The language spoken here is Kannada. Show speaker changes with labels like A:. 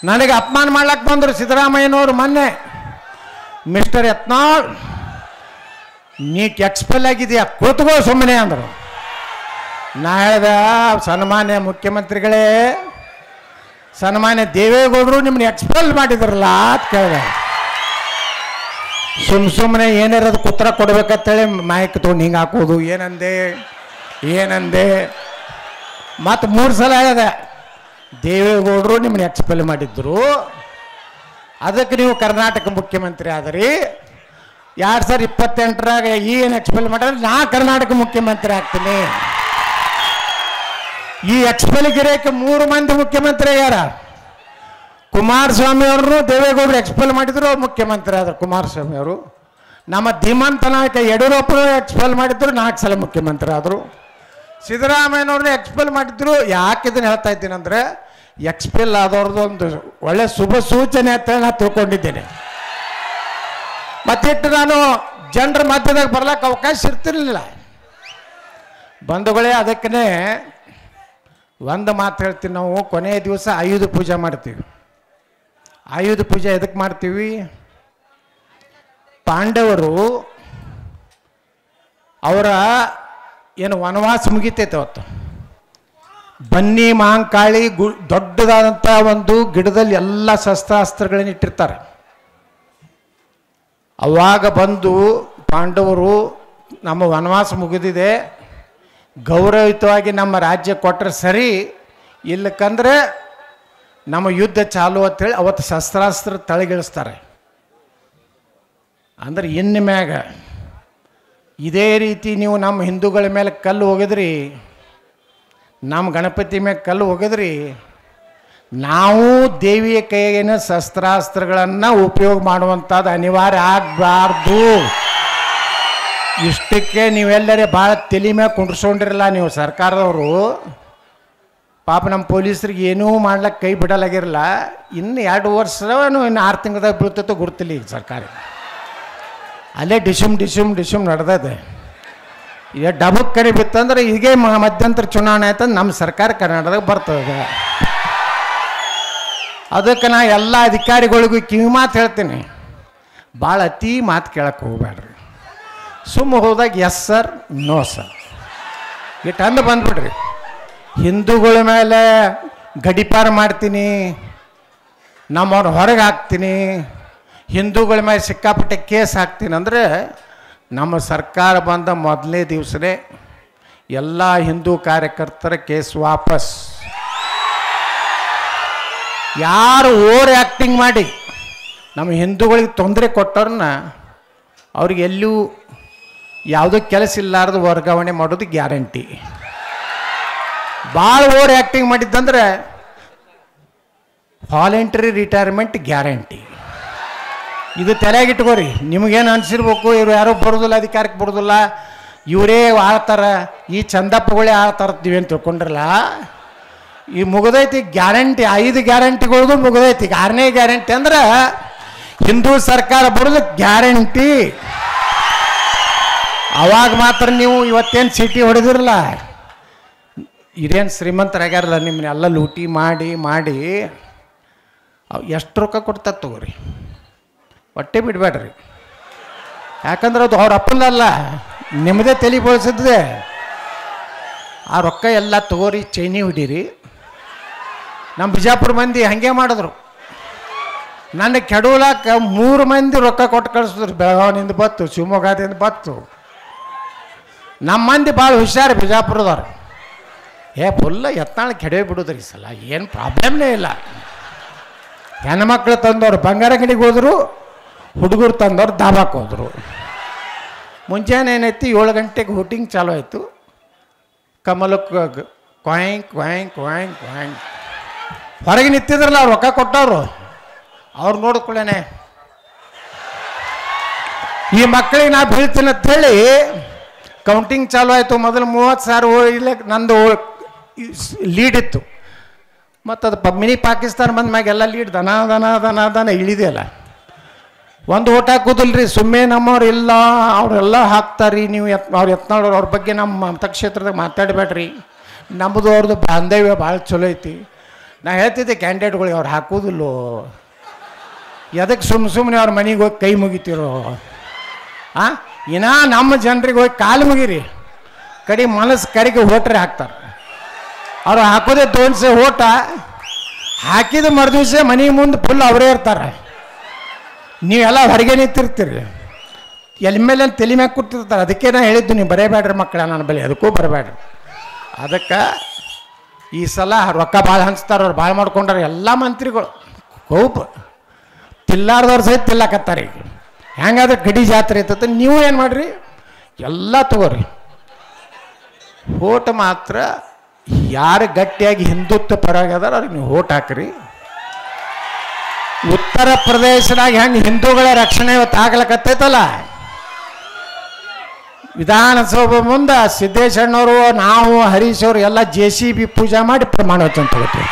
A: ನನಗೆ ಅಪಮಾನ ಮಾಡ್ಲಕ್ಕೆ ಬಂದರು ಸಿದ್ದರಾಮಯ್ಯನವರು ಮೊನ್ನೆ. ಮಿಸ್ಟರ್ ಯತ್ನಾಳ್ ನೀಟ್ ಎಕ್ಸ್ಪೆಲ್ ಆಗಿದೆಯಾ, ಕೂತ್ಕೋ ಸುಮ್ಮನೆ ಅಂದರು. ನಾ ಹೇಳ್ದೆ, ಸನ್ಮಾನ್ಯ ಮುಖ್ಯಮಂತ್ರಿಗಳೇ, ಸನ್ಮಾನ್ಯ ದೇವೇಗೌಡರು ನಿಮ್ಮನ್ನ ಎಕ್ಸ್ಪೆಲ್ ಮಾಡಿದ್ರಲ್ಲ ಅಂತ ಕೇಳಿದೆ. ಸುಮ್ಮನೆ ಏನಾರದು ಉತ್ತರ ಕೊಡ್ಬೇಕಂತೇಳಿ ಮೈಕ್ ತೊಗೊಂಡು ಹಿಂಗೆ ಹಾಕೋದು. ಏನಂದೆ ಮತ್ತು 3 ಸಲ ಹೇಳಿದೆ, ದೇವೇಗೌಡರು ನಿಮ್ಮನ್ನ ಎಕ್ಸ್ಪೆಲ್ ಮಾಡಿದ್ರು, ಅದಕ್ಕೆ ನೀವು ಕರ್ನಾಟಕ ಮುಖ್ಯಮಂತ್ರಿ ಆದ್ರಿ. 2028ರಾಗ ಏನು ಎಕ್ಸ್ಪೆಲ್ ಮಾಡಿದ್ರೆ ನಾ ಕರ್ನಾಟಕ ಮುಖ್ಯಮಂತ್ರಿ ಆಗ್ತೀನಿ. ಈ ಎಕ್ಸ್ಪೆಲ್ ಗಿರಕ್ಕೆ 3 ಮಂದಿ ಮುಖ್ಯಮಂತ್ರಿ ಆಗ್ಯಾರ. ಕುಮಾರಸ್ವಾಮಿ ಅವ್ರನ್ನು ದೇವೇಗೌಡರು ಎಕ್ಸ್ಪೆಲ್ ಮಾಡಿದ್ರು, ಅವ್ರು ಮುಖ್ಯಮಂತ್ರಿ ಆದರು ಕುಮಾರಸ್ವಾಮಿ ಅವರು. ನಮ್ಮ ಧೀಮಂತ ನಾಯಕ ಯಡಿಯೂರಪ್ಪರು ಎಕ್ಸ್ಪೆಲ್ ಮಾಡಿದ್ರು, 4 ಸಲ ಮುಖ್ಯಮಂತ್ರಿ ಆದರು. ಸಿದ್ದರಾಮಯ್ಯನವ್ರನ್ನ ಎಕ್ಸ್ಪೆಲ್ ಮಾಡಿದ್ರು. ಯಾಕೆ ಇದನ್ನು ಹೇಳ್ತಾ ಇದ್ದೀನಿ ಅಂದರೆ, ಎಕ್ಸ್ಪೆಲ್ ಆದವ್ರದ್ದು ಒಂದು ಒಳ್ಳೆ ಶುಭ ಸೂಚನೆ ಅಂತೇಳಿ ನಾನು ತಿಳ್ಕೊಂಡಿದ್ದೇನೆ. ಮತ್ತಿಟ್ಟು ನಾನು ಜನರ ಮಧ್ಯದಾಗ ಬರ್ಲಿಕ್ಕೆ ಅವಕಾಶ ಇರ್ತಿರ್ಲಿಲ್ಲ ಬಂಧುಗಳೇ. ಅದಕ್ಕೇ ಒಂದು ಮಾತು ಹೇಳ್ತೀನಿ, ನಾವು ಕೊನೆಯ ದಿವಸ ಆಯುಧ ಪೂಜೆ ಮಾಡ್ತೀವಿ. ಆಯುಧ ಪೂಜೆ ಎದಕ್ಕೆ ಮಾಡ್ತೀವಿ? ಪಾಂಡವರು ಅವರ ಏನು ವನವಾಸ ಮುಗಿತೈತೆ ಅವತ್ತು. ಬನ್ನಿ ಮಹಾಂಕಾಳಿ ದೊಡ್ಡದಾದಂಥ ಒಂದು ಗಿಡದಲ್ಲಿ ಎಲ್ಲ ಶಸ್ತ್ರಾಸ್ತ್ರಗಳನ್ನ ಇಟ್ಟಿರ್ತಾರೆ. ಅವಾಗ ಬಂದು ಪಾಂಡವರು ನಮ್ಮ ವನವಾಸ ಮುಗಿದಿದೆ, ಗೌರವಯುತವಾಗಿ ನಮ್ಮ ರಾಜ್ಯ ಕೊಟ್ಟರೆ ಸರಿ, ಇಲ್ಲಕ್ಕಂದ್ರೆ ನಮ್ಮ ಯುದ್ಧ ಚಾಲು ಅಂತೇಳಿ ಅವತ್ತು ಶಸ್ತ್ರಾಸ್ತ್ರ ತಳಗಿಳಿಸ್ತಾರೆ. ಅಂದ್ರೆ ಇನ್ನು ಮ್ಯಾಗ ಇದೇ ರೀತಿ ನೀವು ನಮ್ಮ ಹಿಂದೂಗಳ ಮೇಲೆ ಕಲ್ಲು ಒಗೆದ್ರಿ, ನಮ್ಮ ಗಣಪತಿ ಮೇಲೆ ಕಲ್ಲು ಒಗೆದ್ರಿ, ನಾವು ದೇವಿಯ ಕೈಗಿನ ಶಸ್ತ್ರಾಸ್ತ್ರಗಳನ್ನು ಉಪಯೋಗ ಮಾಡುವಂಥದ್ದು ಅನಿವಾರ್ಯ ಆಗಬಾರ್ದು. ಇಷ್ಟಕ್ಕೆ ನೀವೆಲ್ಲರೇ ಭಾಳ ತಲೆ ಮೇಲೆ ಕುಂಡ್ರಿಸ್ಕೊಂಡಿರಲ್ಲ ನೀವು ಸರ್ಕಾರದವರು. ಪಾಪ ನಮ್ಮ ಪೊಲೀಸರಿಗೆ ಏನೂ ಮಾಡ್ಲಿಕ್ಕೆ ಕೈ ಬಿಡಲಾಗಿರಲ್ಲ. ಇನ್ನು 2 ವರ್ಷ ಇನ್ನು 6 ತಿಂಗಳದಾಗ ಬೀಳ್ತೈತೋ ಗುರ್ತಿಲ್ಲ ಈಗ ಸರ್ಕಾರ. ಅಲ್ಲೇ ಡಿಶುಮ್ ನಡೆದದೆ. ಈಗ ಡಬಕ್ ಕರೆ ಬಿತ್ತಂದ್ರೆ ಹೀಗೆ ಮಧ್ಯಂತರ ಚುನಾವಣೆ ಆಯ್ತಂದ್ರೆ ನಮ್ಮ ಸರ್ಕಾರ ಕರ್ನಾಟಕದಾಗ ಬರ್ತದೆ. ಅದಕ್ಕೆ ನಾ ಎಲ್ಲ ಅಧಿಕಾರಿಗಳಿಗೂ ಕಿವಿ ಮಾತು ಹೇಳ್ತೀನಿ, ಭಾಳ ಅತಿ ಮಾತು ಕೇಳಕ್ಕೆ ಹೋಗ್ಬೇಡ್ರಿ. ಸುಮ್ಮ ಹೋದಾಗ ಎಸ್ ಸರ್ ನೋ ಸರ್ ಇಟ್ಟು ಅಂದು ಬಂದ್ಬಿಡ್ರಿ. ಹಿಂದೂಗಳ ಮೇಲೆ ಗಡಿಪಾರು ಮಾಡ್ತೀನಿ, ನಮ್ಮವ್ರ ಹೊರಗೆ ಹಾಕ್ತೀನಿ, ಹಿಂದೂಗಳ ಮೇಲೆ ಸಿಕ್ಕಾಪಟ್ಟೆ ಕೇಸ್ ಹಾಕ್ತೀನಿ ಅಂದರೆ, ನಮ್ಮ ಸರ್ಕಾರ ಬಂದ ಮೊದಲನೇ ದಿವಸನೇ ಎಲ್ಲ ಹಿಂದೂ ಕಾರ್ಯಕರ್ತರ ಕೇಸ್ ವಾಪಸ್. ಯಾರು ಓವರ್ ಆ್ಯಕ್ಟಿಂಗ್ ಮಾಡಿ ನಮ್ಮ ಹಿಂದೂಗಳಿಗೆ ತೊಂದರೆ ಕೊಟ್ಟವ್ರನ್ನ ಅವ್ರಿಗೆ ಎಲ್ಲೂ ಯಾವುದೂ ಕೆಲಸ ಇಲ್ಲಾರ್ದು ವರ್ಗಾವಣೆ ಮಾಡೋದು ಗ್ಯಾರಂಟಿ. ಭಾಳ ಓವರ್ ಆ್ಯಕ್ಟಿಂಗ್ ಮಾಡಿದ್ದಂದ್ರೆ ವಾಲಂಟರಿ ರಿಟೈರ್ಮೆಂಟ್ ಗ್ಯಾರಂಟಿ. ಇದು ತಲೆಯಾಗಿಟ್ಕೋರಿ. ನಿಮಗೇನು ಅನಿಸಿರ್ಬೇಕು, ಇವ್ರು ಯಾರೋ ಬರೋದಿಲ್ಲ, ಅಧಿಕಾರಕ್ಕೆ ಬರೋದಿಲ್ಲ, ಇವರೇ ಆಳ್ತಾರೆ, ಈ ಚಂದಪ್ಪಗಳೇ ಆಳ್ತಾರ್ತೀವಿ ಅಂತ ತಿಳ್ಕೊಂಡ್ರಲ್ಲ. ಈ ಮುಗಿದೈತಿ ಗ್ಯಾರಂಟಿ. 5 ಗ್ಯಾರಂಟಿಗಳದು ಮುಗಿದೈತಿ. 6ನೇ ಗ್ಯಾರಂಟಿ ಅಂದ್ರೆ ಹಿಂದೂ ಸರ್ಕಾರ ಬರೋದು ಗ್ಯಾರಂಟಿ. ಅವಾಗ ಮಾತ್ರ ನೀವು ಇವತ್ತೇನು ಸಿಟಿ ಹೊಡೆದಿರಲ್ಲ, ಇದೇನು ಶ್ರೀಮಂತರಾಗ್ಯಾರಲ್ಲ, ನಿಮ್ಮನ್ನೆಲ್ಲ ಲೂಟಿ ಮಾಡಿ ಮಾಡಿ ಎಷ್ಟು ರೊಕ್ಕ ಕೊಡ್ತಾರೆ ತಗೋರಿ, ಹೊಟ್ಟೆ ಬಿಡಬೇಡ್ರಿ. ಯಾಕಂದ್ರೆ ಅದು ಅವ್ರ ಅಪ್ಪನಲ್ಲ, ನಿಮ್ಮದೇ ತಲೆ ಬೋಳಿಸಿದ್ದೆ. ಆ ರೊಕ್ಕ ಎಲ್ಲ ತಗೋರಿ, ಚೈನಿ ಹೊಡೀರಿ. ನಮ್ಮ ಬಿಜಾಪುರ ಮಂದಿ ಹಾಗೆ ಮಾಡಿದ್ರು. ನನ್ನ ಕೆಡವಲಾಕ 3 ಮಂದಿ ರೊಕ್ಕ ಕೊಟ್ಟು ಕಳಿಸಿದ್ರು. ಬೆಳಗಾವಿನಿಂದ ಬತ್ತು, ಶಿವಮೊಗ್ಗದಿಂದ ಬತ್ತು. ನಮ್ಮ ಮಂದಿ ಭಾಳ ಹುಷಾರು ಬಿಜಾಪುರದವ್ರು. ಫುಲ್ಲ ಯತ್ನಾಳ ಕೆಡವೆ ಬಿಡೋದ್ರಿ ಈ ಸಲ, ಏನು ಪ್ರಾಬ್ಲಮ್ನೇ ಇಲ್ಲ. ಹೆಣ್ಮಕ್ಳು ತಂದವ್ರು ಬಂಗಾರ ಗಡಿಗೆ ಹೋದರು, ಹುಡುಗರು ತಂದವ್ರು ದಾಬಾಕ್ಕೆ ಹೋದರು. ಮುಂಜಾನೆ ಏನೈತಿ 7 ಗಂಟೆಗೆ ಹೂಟಿಂಗ್ ಚಾಲು ಆಯಿತು. ಕಮಲಕ್ಕೆ ಕ್ವಾಯಿಂಗ್ ಕ್ವಾಯಿಂಗ್ ಕ್ವಾಯಿಂಗ್ ಕ್ವಾಯಿಂಗ್ ಹೊರಗೆ ನಿಂತಿದ್ರಲ್ಲ ಅವ್ರು ರೊಕ್ಕ ಕೊಟ್ಟವ್ರು. ಅವ್ರು ನೋಡಿಕೊಳ್ಳೇನೆ ಈ ಮಕ್ಕಳಿಗೆ ನಾ ಬೀಳ್ತೀನಿ ಅಂತೇಳಿ ಕೌಂಟಿಂಗ್ ಚಾಲು ಆಯಿತು. ಮೊದಲು 30,000 ಇಲ್ಲ ನಂದು ಲೀಡ್ ಇತ್ತು. ಮತ್ತು ಅದು ಮಿನಿ ಪಾಕಿಸ್ತಾನ ಬಂದ ಮ್ಯಾಗೆಲ್ಲ ಲೀಡ್ ದನ ದನ ದನ ದನ ಇಳಿದೆಯಲ್ಲ. ಒಂದು ಓಟ್ ಹಾಕೋದಿಲ್ರಿ, ಸುಮ್ಮನೆ ನಮ್ಮವ್ರು ಇಲ್ಲ ಅವರೆಲ್ಲ ಹಾಕ್ತಾರ್ರಿ. ನೀವು ಅವ್ರು ಯತ್ನಾಳವ್ರು, ಅವ್ರ ಬಗ್ಗೆ ನಮ್ಮ ಮತಕ್ಷೇತ್ರದಾಗ ಮಾತಾಡಬೇಡ್ರಿ, ನಮ್ಮದು ಅವ್ರದ್ದು ಬಾಂಧವ್ಯ ಭಾಳ ಚಲೋ ಐತಿ, ನಾ ಹೇಳ್ತಿದ್ದೆ ಕ್ಯಾಂಡಿಡೇಟ್ಗಳಿಗೆ ಅವ್ರು ಹಾಕೋದಿಲ್ಲೋ, ಎದಕ್ಕೆ ಸುಮ್ಮನೆ ಅವ್ರ ಮನೆಗೆ ಹೋಗಿ ಕೈ ಮುಗಿತಿರೋ. ಇನ್ನ ನಮ್ಮ ಜನರಿಗೆ ಹೋಗಿ ಕಾಲು ಮುಗಿರಿ, ಕಡೆ ಮನಸ್ಸು ಕರಿಗೆ ಓಟ್ರೆ ಹಾಕ್ತಾರೆ. ಅವ್ರು ಹಾಕೋದೇ ತೋನ್ಸೆ ಓಟ ಹಾಕಿದ ಮರುದಿವ್ಸ ಮನೆ ಮುಂದೆ ಫುಲ್ ಅವರೇ ಇರ್ತಾರೆ. ನೀವೆಲ್ಲ ಹೊರಗೆ ನಿಂತಿರ್ತೀರಿ, ಎಲ್ಲಿ ಮೇಲೆ ತಲೆ ಮ್ಯಾಗ ಕೂತಿರ್ತಾರೆ. ಅದಕ್ಕೆ ನಾ ಹೇಳಿದ್ದು ನೀವು ಬರೇಬೇಡ್ರಿ ಮಕ್ಕಳ, ನನ್ನ ಬಳಿ ಅದಕ್ಕೂ ಬರಬೇಡ್ರಿ. ಅದಕ್ಕೆ ಈ ಸಲ ರೊಕ್ಕ ಭಾಳ ಹಂಚ್ತಾರೆ, ಅವ್ರು ಭಾಳ ಮಾಡ್ಕೊಂಡ್ರೆ ಎಲ್ಲ ಮಂತ್ರಿಗಳು ಕೋಪ ತಿಲ್ಲಾರ್ದವ್ರು ಸಹಿತ ತಿಲ್ಲಕತ್ತಾರೆ. ಈಗ ಹೆಂಗಾದ್ರೆ ಗಡಿ ಜಾತ್ರೆ ಇರ್ತದೆ. ನೀವು ಏನು ಮಾಡಿರಿ, ಎಲ್ಲ ತಗೋರಿ. ಓಟ್ ಮಾತ್ರ ಯಾರು ಗಟ್ಟಿಯಾಗಿ ಹಿಂದುತ್ವ ಪರವಾಗ್ಯದಾರ ಅವ್ರಿಗೆ ನೀವು ಓಟ್ ಹಾಕ್ರಿ. ಉತ್ತರ ಪ್ರದೇಶದಾಗ ಹೆಂಗೆ ಹಿಂದೂಗಳ ರಕ್ಷಣೆ ಇವತ್ತು ಆಗ್ಲಕತ್ತೈತಲ್ಲ, ವಿಧಾನಸೌಧ ಮುಂದೆ ಸಿದ್ದೇಶಣ್ಣವರು, ನಾವು, ಹರೀಶ್ ಅವರು ಎಲ್ಲ JCB ಪೂಜೆ ಮಾಡಿ ಪ್ರಮಾಣ ವಚನ ತಗೋತೀವಿ.